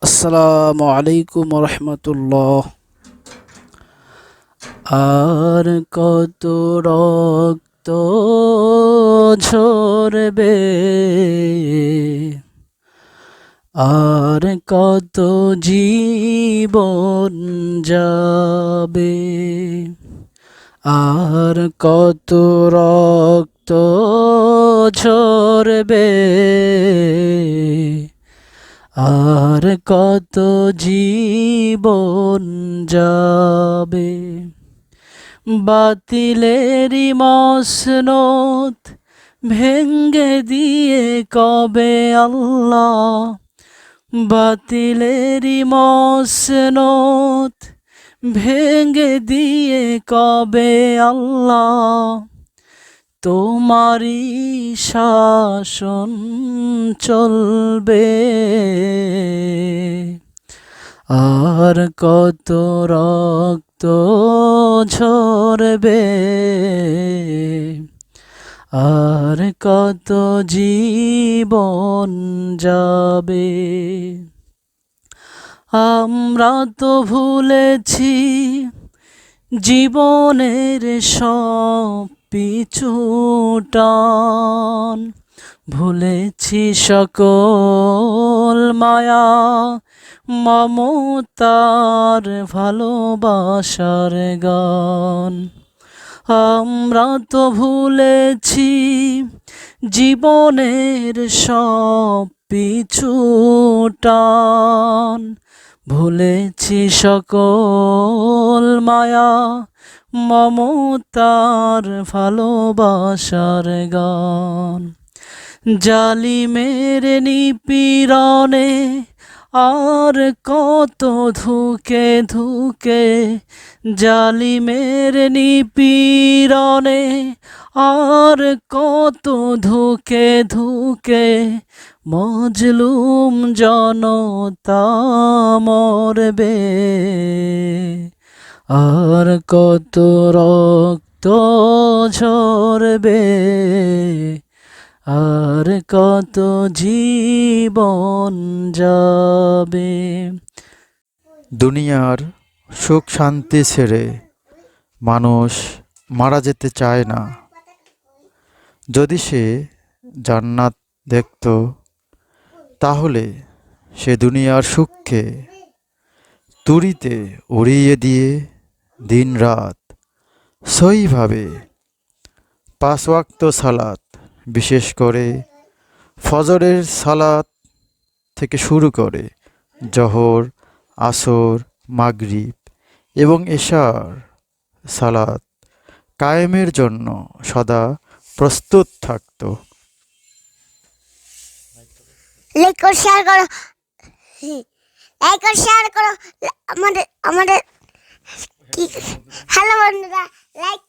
আসসালামু আলাইকুম রহমতুল্লাহ। আর কত রক্ত ঝরবে, আর কত জীবন যাবে, আর কত রক্ত ঝরবে, আর কত জীবন যাবে। বাতিলেরই মসনদ ভেঙ্গে দিয়ে কবে আল্লাহ, বাতিলেরই মসনদ ভেঙ্গে দিয়ে কবে আল্লাহ তোমারই শাসন চলবে। আর কত রক্ত ঝরবে, আর কত জীবন যাবে। আমরা তো ভুলেছি জীবনের সব পিছুটান, ভুলেছি সকল মায়া মমতার ভালোবাসার গান। আমরা তো ভুলেছি জীবনের সব পিছুটান, ভুলেছি সকল মায়া মমতার ভালোবাসার গান। জালিমের নিপীড়নে আর কত ধুকে ধুকে, জালিমের নিপীড়নে আর কত ধুকে ধুকে মজলুম জনতা মরবে। আর কত রক্ত ঝরবে, আর কত জীবন যাবে। দুনিয়ার সুখ শান্তি ছেড়ে মানুষ মারা যেতে চায় না। যদি সে জান্নাত দেখত, তাহলে সে দুনিয়ার সুখকে তুড়িতে উড়িয়ে দিয়ে দিন রাত সহিভাবে 5 ওয়াক্ত সালাত, বিশেষ করে ফজরের সালাত থেকে শুরু করে জোহর, আসর, মাগরিব এবং এশার সালাত কায়েমের জন্য সদা প্রস্তুত থাকত। লাইক ও শেয়ার করো, লাইক ও শেয়ার করো আমাদের আমাদের কি। হ্যালো বন্ধুরা, লাইক